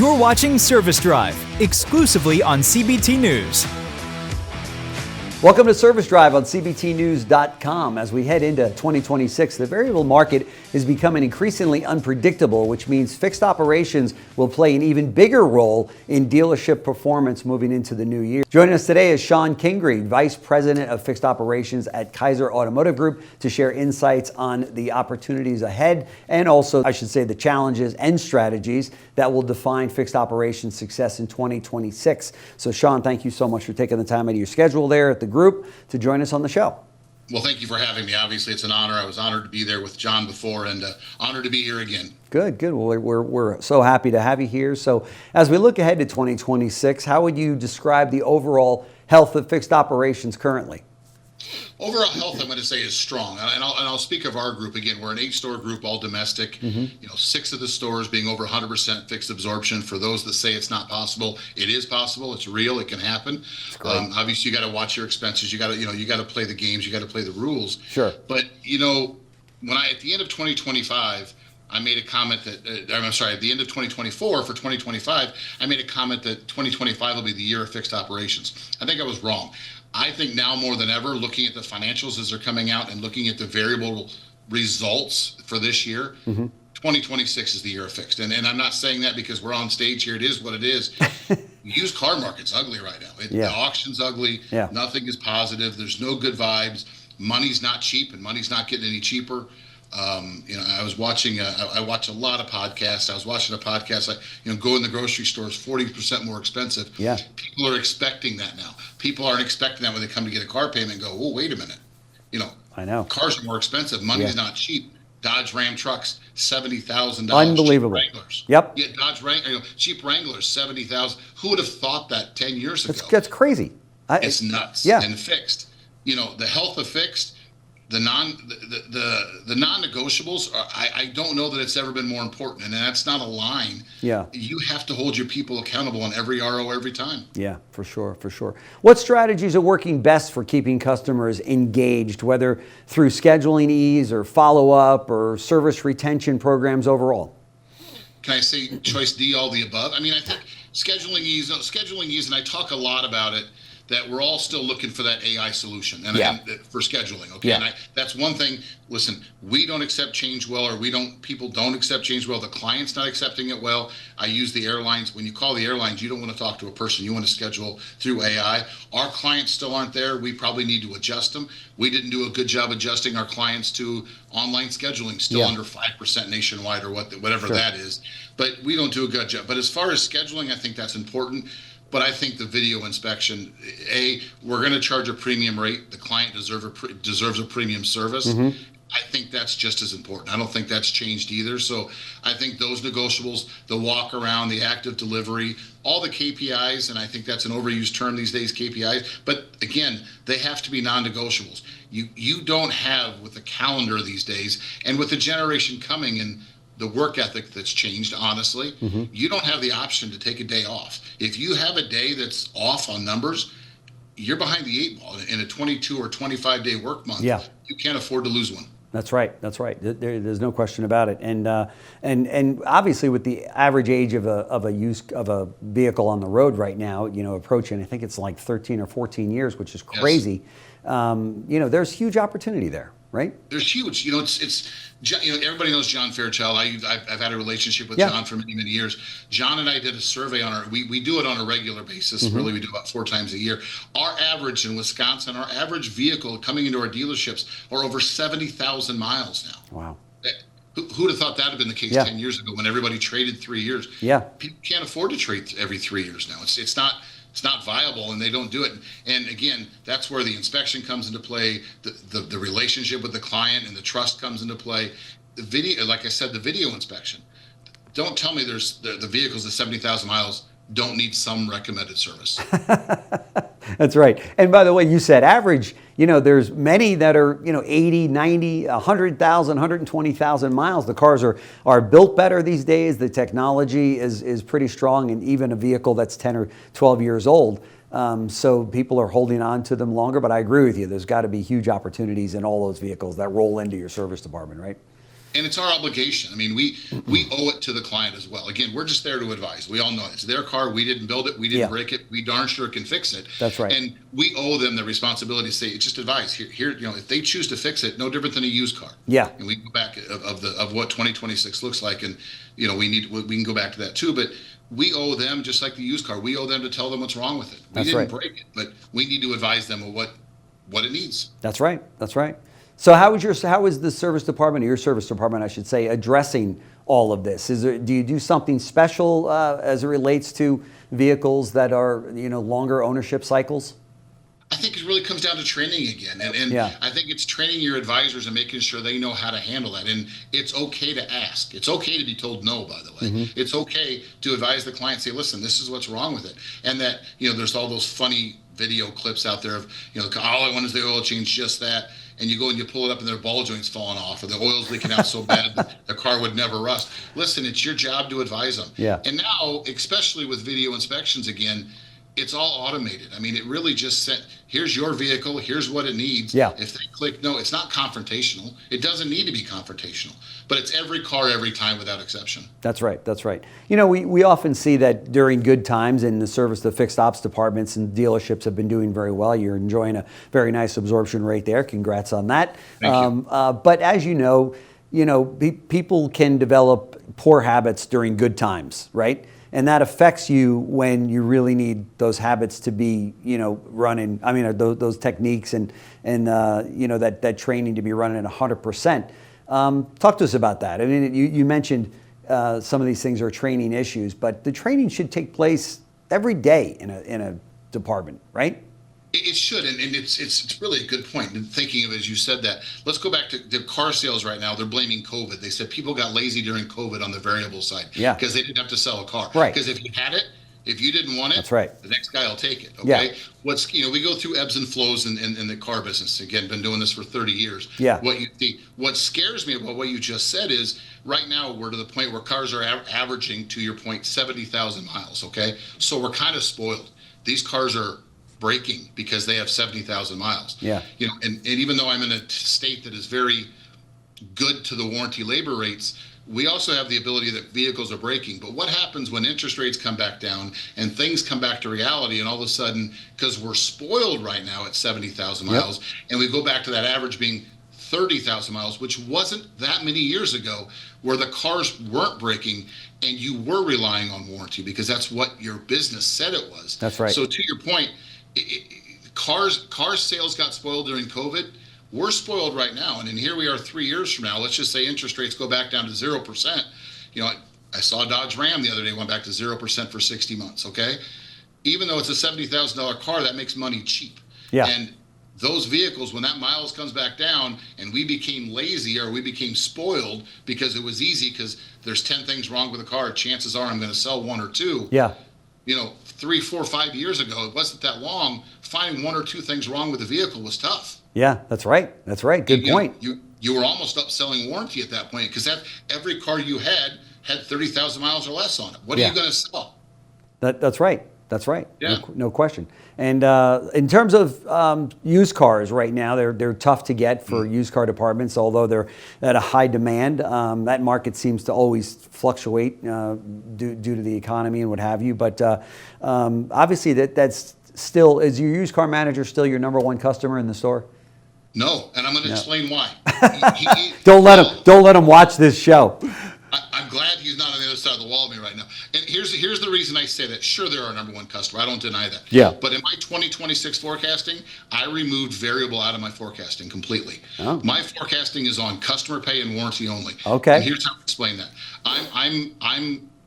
You're watching Service Drive, exclusively on CBT News. Welcome to Service Drive on CBTNews.com. As we head into 2026, the variable market is becoming increasingly unpredictable, which means fixed operations will play an even bigger role in dealership performance moving into the new year. Joining us today is Shon Kingrey, Vice President of Fixed Operations at Kayser Automotive Group, to share insights on the opportunities ahead and also, I should say, the challenges and strategies that will define fixed operations success in 2026. So, Shon, thank you so much for taking the time out of your schedule there at the group to join us on the show. Well, thank you for having me. Obviously, it's an honor. I was honored to be there with John before and honored to be here again. Good. Well, we're so happy to have you here. So as we look ahead to 2026, how would you describe the overall health of fixed operations currently? Overall health, I'm going to say, is strong. And I'll speak of our group again. We're an 8-store group, all domestic. 6 of the stores being over 100% fixed absorption. For those that say it's not possible, it is possible. It's real. It can happen. Obviously, you got to watch your expenses. You got to play the games. You got to play the rules. Sure. But when at the end of 2025. I made a comment that, at the end of 2024 for 2025, I made a comment that 2025 will be the year of fixed operations. I think I was wrong. I think now more than ever, looking at the financials as they're coming out and looking at the variable results for this year, 2026 is the year of fixed. And I'm not saying that because we're on stage here. It is what it is. Used car market's ugly right now. The auction's ugly. Yeah. Nothing is positive. There's no good vibes. Money's not cheap, and money's not getting any cheaper. I was watching. I watch a lot of podcasts. I was watching a podcast. Go in the grocery store is 40% more expensive. Yeah. People are expecting that now. People aren't expecting that when they come to get a car payment and go, oh, wait a minute. I know. Cars are more expensive. Money's not cheap. Dodge Ram trucks, $70,000. Unbelievable. Cheap Wranglers. Yep. Yeah, Dodge Wranglers, cheap Wranglers, $70,000. Who would have thought that 10 years ago? That's crazy. It's nuts. Yeah. And fixed. The health of fixed. The non-negotiables, I don't know that it's ever been more important, and that's not a line. Yeah. You have to hold your people accountable on every RO every time. Yeah, for sure. What strategies are working best for keeping customers engaged, whether through scheduling ease or follow-up or service retention programs overall? Can I say choice D, all the above? I think scheduling ease, and I talk a lot about it, that we're all still looking for that AI solution and for scheduling. Okay. Yeah. And that's one thing. Listen, we don't accept change well, or people don't accept change well. The client's not accepting it well. I use the airlines. When you call the airlines, you don't want to talk to a person. You want to schedule through AI. Our clients still aren't there. We probably need to adjust them. We didn't do a good job adjusting our clients to online scheduling, still under 5% nationwide or whatever that is. But we don't do a good job. But as far as scheduling, I think that's important. But I think the video inspection, we're going to charge a premium rate. The client deserves a premium service. I think that's just as important. I don't think that's changed either. So I think those negotiables, the walk around, the active delivery, all the KPIs, and I think that's an overused term these days, KPIs. But again, they have to be non-negotiables. You don't have, with the calendar these days, and with the generation coming in, the work ethic that's changed, honestly, you don't have the option to take a day off. If you have a day that's off on numbers, you're behind the 8 ball. In a 22 or 25-day work month, you can't afford to lose one. That's right. There's no question about it. And obviously, with the average age of a vehicle on the road right now, approaching, I think it's like 13 or 14 years, which is crazy. Yes. There's huge opportunity there. Right? There's huge. Everybody knows John Fairchild. I've had a relationship with John for many, many years. John and I did a survey we do it on a regular basis. Really, we do about 4 times a year. Our average in Wisconsin, our average vehicle coming into our dealerships are over 70,000 miles now. Wow. Who'd have thought that had been the case 10 years ago when everybody traded 3 years? Yeah. People can't afford to trade every 3 years now. It's not viable, and they don't do it. And again, that's where the inspection comes into play, the relationship with the client and the trust comes into play. The video, like I said, the video inspection. Don't tell me there's the vehicles at 70,000 miles don't need some recommended service. That's right. And by the way, you said average, there's many that are, 80, 90, 100,000, 120,000 miles. The cars are built better these days. The technology is pretty strong, and even a vehicle that's 10 or 12 years old. So people are holding on to them longer, but I agree with you. There's got to be huge opportunities in all those vehicles that roll into your service department, right? And it's our obligation. I mean, we owe it to the client as well. Again, we're just there to advise. We all know it's their car. We didn't build it. We didn't break it. We darn sure can fix it. That's right. And we owe them the responsibility to say, it's just advice. Here, if they choose to fix it, no different than a used car. Yeah. And we go back of what 2026 looks like, and we can go back to that too. But we owe them, just like the used car, we owe them to tell them what's wrong with it. We didn't break it, but we need to advise them of what it needs. That's right. That's right. So how is the service department, or your service department, I should say, addressing all of this? Do you do something special as it relates to vehicles that are, longer ownership cycles? I think it really comes down to training again. And I think it's training your advisors and making sure they know how to handle that. And it's okay to ask. It's okay to be told no, by the way. Mm-hmm. It's okay to advise the client, say, listen, this is what's wrong with it. And that, there's all those funny video clips out there of, all I want is the oil change, just that. And you go and you pull it up and their ball joint's falling off, or the oil's leaking out so bad that the car would never rust. Listen, it's your job to advise them. Yeah. And now, especially with video inspections again, it's all automated. I mean, it really just said, here's your vehicle, here's what it needs. Yeah. If they click no, it's not confrontational. It doesn't need to be confrontational, but it's every car every time without exception. That's right. That's right. We often see that during good times in the fixed ops departments and dealerships have been doing very well. You're enjoying a very nice absorption rate there. Congrats on that. Thank you. But as you know, people can develop poor habits during good times, right? And that affects you when you really need those habits to be, running. I mean, those techniques and that training to be running at 100%. Talk to us about that. I mean, you mentioned some of these things are training issues, but the training should take place every day in a department, right? It should, and it's really a good point. And thinking of it as you said that, let's go back to the car sales right now. They're blaming COVID. They said people got lazy during COVID on the variable side because they didn't have to sell a car. Right. Because if you had it, if you didn't want it, that's right. The next guy will take it. Okay. Yeah. We go through ebbs and flows in the car business. Again, been doing this for 30 years. Yeah. What scares me about what you just said is right now we're to the point where cars are averaging, to your point, 70,000 miles. Okay. So we're kind of spoiled. These cars are breaking because they have 70,000 miles. Yeah. And even though I'm in a state that is very good to the warranty labor rates, we also have the ability that vehicles are breaking. But what happens when interest rates come back down and things come back to reality, and all of a sudden, because we're spoiled right now at 70,000 miles, and we go back to that average being 30,000 miles, which wasn't that many years ago, where the cars weren't breaking and you were relying on warranty because that's what your business said it was. That's right. So to your point, car sales got spoiled during COVID. We're spoiled right now, and then here we are 3 years from now. Let's just say interest rates go back down to 0%. I saw a Dodge Ram the other day went back to 0% for 60 months. Okay, even though it's a $70,000 car, that makes money cheap. Yeah. And those vehicles, when that miles comes back down, and we became lazy or we became spoiled because it was easy because there's 10 things wrong with the car. Chances are I'm going to sell one or two. Yeah. 3, 4, 5 years ago, it wasn't that long. Finding one or two things wrong with the vehicle was tough. Yeah, that's right. That's right. Good point. You were almost upselling warranty at that point because every car you had 30,000 miles or less on it. What are you going to sell? That's right. That's right. Yeah. No question. And in terms of used cars right now, they're tough to get for used car departments, although they're at a high demand. That market seems to always fluctuate due to the economy and what have you. But obviously that's still, is your used car manager still your number one customer in the store? No, and I'm going to explain why. Don't let him watch this show. I'm glad he's not on the other side of the wall of me right now. And here's the reason I say that. Sure, they're our number one customer. I don't deny that. Yeah. But in my 2026 forecasting, I removed variable out of my forecasting completely. Oh. My forecasting is on customer pay and warranty only. Okay. And here's how I explain that.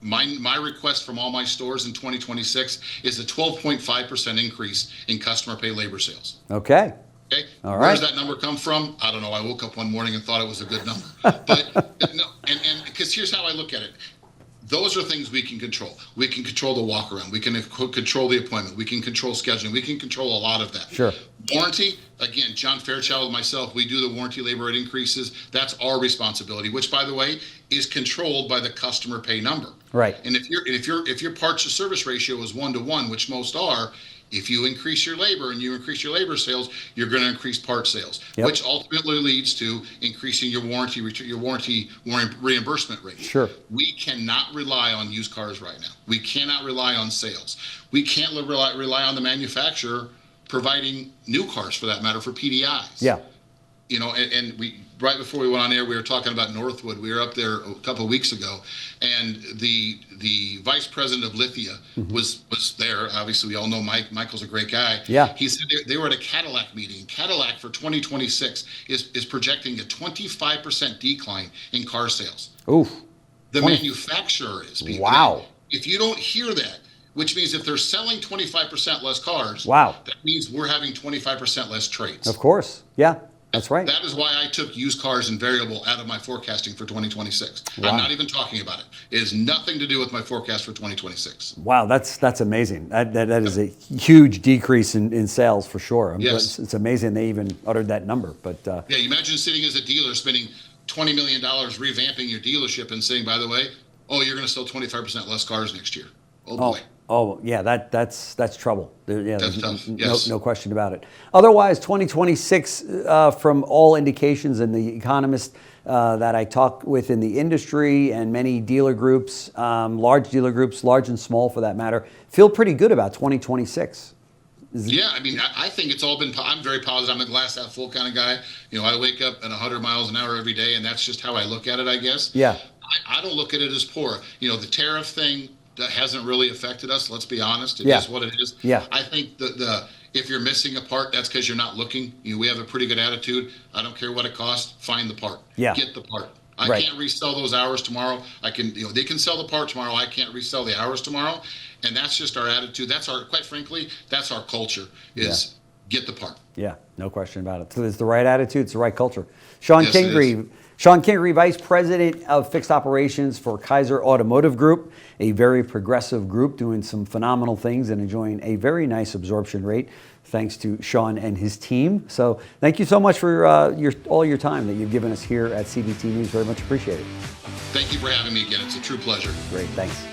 My request from all my stores in 2026 is a 12.5% increase in customer pay labor sales. Okay. Okay. All right. Where does that number come from? I don't know. I woke up one morning and thought it was a good number. But no, and because here's how I look at it. Those are things we can control. We can control the walk around. We can control the appointment. We can control scheduling. We can control a lot of that. Sure. Warranty, again, John Fairchild and myself, we do the warranty labor rate increases. That's our responsibility, which, by the way, is controlled by the customer pay number. Right. And if your parts to service ratio is 1-to-1, which most are, if you increase your labor and you increase your labor sales, you're going to increase part sales, which ultimately leads to increasing your warranty reimbursement rate. Sure. We cannot rely on used cars right now. We cannot rely on sales. We can't rely on the manufacturer providing new cars, for that matter, for PDIs. Yeah. You know, and we right before we went on air, we were talking about Northwood. We were up there a couple of weeks ago, and the vice president of Lithia was there. Obviously, we all know Michael's a great guy. Yeah. He said they were at a Cadillac meeting. Cadillac for 2026 is projecting a 25% decline in car sales. Oof. The manufacturer is. People. Wow. If you don't hear that, which means if they're selling 25% less cars, that means we're having 25% less trades. Of course. Yeah. That's right. That is why I took used cars and variable out of my forecasting for 2026. Wow. I'm not even talking about it. It has nothing to do with my forecast for 2026. Wow, that's amazing. That is a huge decrease in sales for sure. Yes. It's amazing they even uttered that number. But yeah, you imagine sitting as a dealer spending $20 million revamping your dealership and saying, by the way, you're going to sell 25% less cars next year. Oh boy. Oh yeah, that's trouble. That's tough. Yes. No question about it. Otherwise, 2026, from all indications, and the economists that I talk with in the industry and many dealer groups, large and small for that matter, feel pretty good about 2026. Yeah, I mean, I think it's all been. I'm very positive. I'm a glass half full kind of guy. You know, I wake up at 100 miles an hour every day, and that's just how I look at it, I guess. Yeah. I don't look at it as poor. You know, the tariff thing that hasn't really affected us. Let's be honest. It is what it is. Yeah. I think the if you're missing a part, that's because you're not looking. You know, we have a pretty good attitude. I don't care what it costs. Find the part. Yeah. Get the part. I can't resell those hours tomorrow. They can sell the part tomorrow. I can't resell the hours tomorrow. And that's just our attitude. Quite frankly, that's our culture is get the part. Yeah, no question about it. So it's the right attitude. It's the right culture. Shon Kingrey, Vice President of Fixed Operations for Kayser Automotive Group, a very progressive group doing some phenomenal things and enjoying a very nice absorption rate, thanks to Shon and his team. So thank you so much for all your time that you've given us here at CBT News. Very much appreciated. Thank you for having me again. It's a true pleasure. Great, thanks.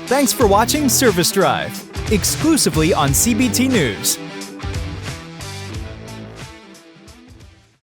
Thanks for watching Service Drive, exclusively on CBT News.